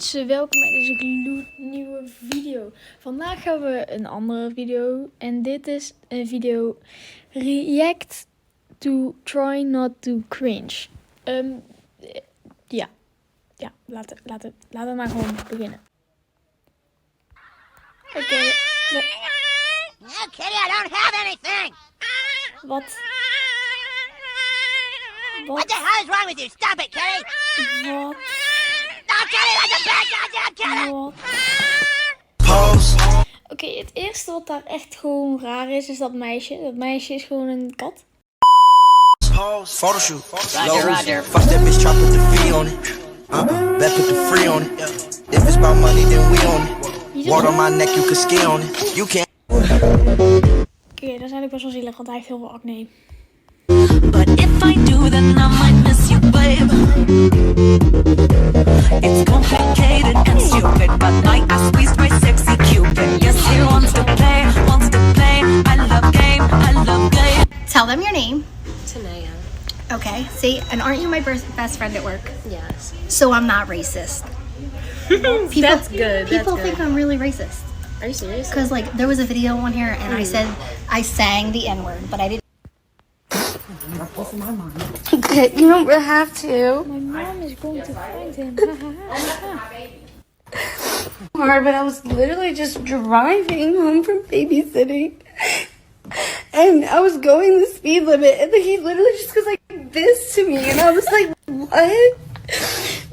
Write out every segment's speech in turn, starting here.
mensen, welkom bij deze gloednieuwe video. Vandaag gaan we een andere video en dit is een video react to try not to cringe. Laten we maar gewoon beginnen. Oké. No, Kitty, I don't have anything. Wat? What the hell is wrong with you? Stop it, Kitty. Wat? No, Kitty, that's a bad goddamn Kitty. Wat? Oké, het eerste wat daar echt gewoon raar is dat meisje. Dat meisje is gewoon een kat. Photoshoot. Roger. Fuck that bitch, try put the fee on it. Bet put the free on it. If it's about money, then we on it. Word on my neck, you can ski on it. You can't. Oké, dat is eigenlijk best wel zielig, want hij heeft heel veel acne. But if I do, then I might miss you, babe. It's complicated and stupid, but I squeezed my sexy cupid. Yes, he wants to play. I love game. Tell them your name. Tanea. Okay. See, and aren't you my best friend at work? Yes. So I'm not racist. That's good. People think I'm really racist. Are you serious? Because like there was a video on here and I sang the N-word, but I didn't. Okay, you don't have to. My mom is going to find him. Hard, but I was literally just driving home from babysitting. And I was going the speed limit, and then he literally just goes like this to me, and I was like, what?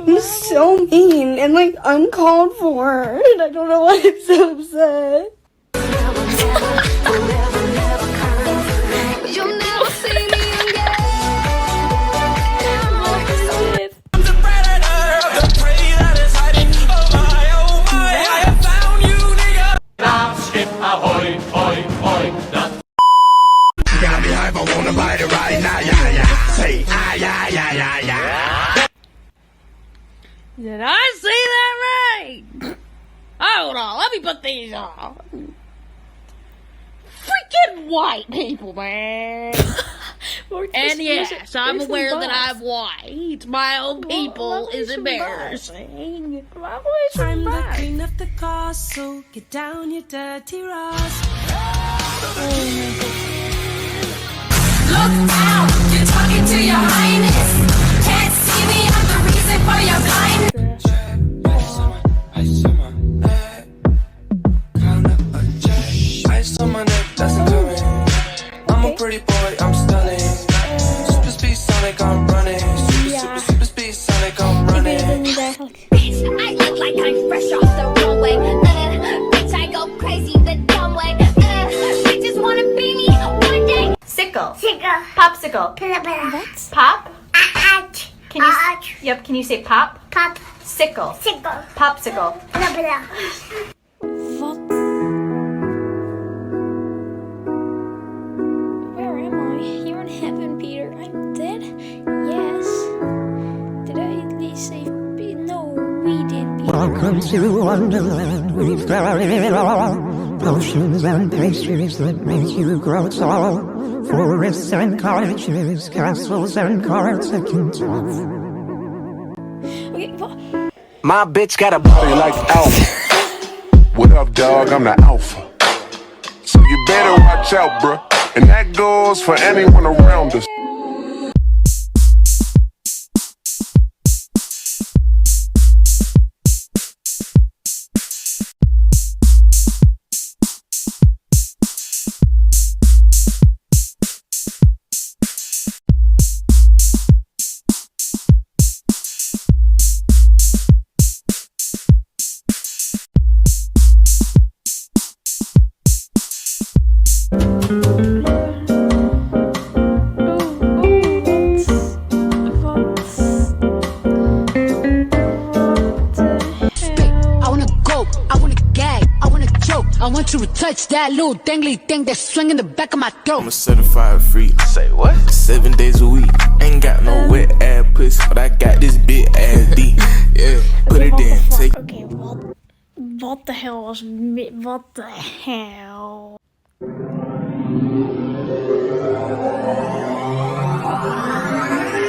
I'm so mean and like uncalled for, and I don't know why I'm so upset. You'll never see me again. I'm the predator, the prey that is hiding. Oh my, I have found you, nigga. Now skip ahoy, hoy, hoy. Got me hype, I wanna bite it right now, yeah. Say, yeah. Did I see that right? Hold on, let me put these on. Freaking white people, man. And yes, I'm aware that I'm white. My own people is embarrassing. I'm the queen of the castle. Get down, you dirty rascal. Look out, you're talking to your highness. Can't see me, I'm the reason for your blindness. Ice on my neck, that's a coming. I'm a pretty boy, I'm stunning. Super speed Sonic, I'm running. Super speed Sonic, I'm running. I look like I'm fresh off the runway. Bitch, I go crazy the dumb way. Bitches wanna be me one day. Sickle. Sickle. Popsicle. What? Pop. Can you? Arch. Yep. Can you say pop? Pop. Sickle. Sickle. Popsicle. Wat? Where am I? You're in heaven, Peter. I'm dead? Yes. Did I at least say no, we did, Peter. Welcome to Wonderland. We've got it all. Potions and pastries that make you grow tall. Forests and cottages, castles and carts that can talk. Okay, wat? My bitch got a body like alpha. What up, dog? I'm the alpha. So you better watch out, bruh. And that goes for anyone around us. I want you to touch that little dangly thing that's swinging the back of my throat. I'm a certified freak. Say what? 7 days a week. Ain't got no wet ass pussy, but I got this big ass D. Yeah, put it in. Take. Oké, wat de hel was. Wat de hel.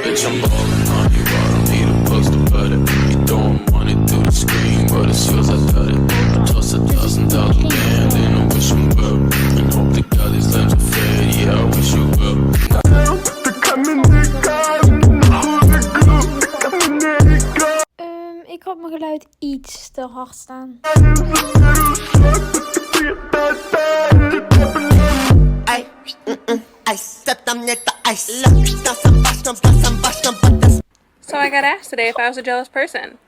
Bitch, I'm ballin' on you, I don't need a poster butter. You throwing money through the screen. ik had mijn geluid iets te hard staan. So I got asked today if I was a jealous person.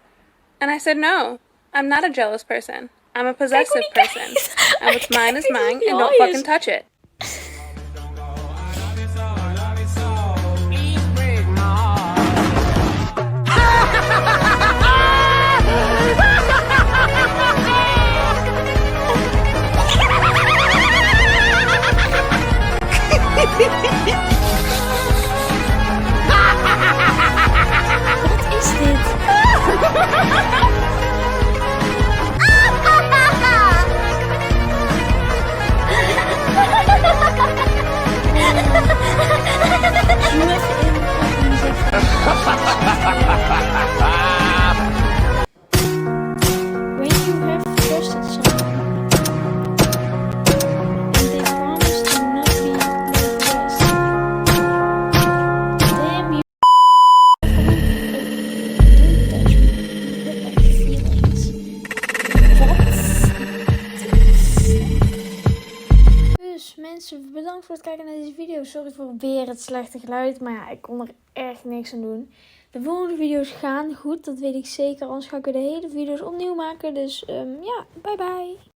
And I said no, I'm not a jealous person. I'm a possessive person. And what's mine is mine and don't fucking touch it. Wat is dit? Zoom even in op wie zegt when you have trusted someone and they promise to not be like the rest. Damn you. Don't touch me. You hurt my feelings. Dus mensen, bedankt voor het kijken naar deze video. Sorry voor weer het slechte geluid, maar ja, ik kon er echt niks aan doen. De volgende video's gaan goed, dat weet ik zeker. Anders ga ik weer de hele video's opnieuw maken. Dus ja, bye bye.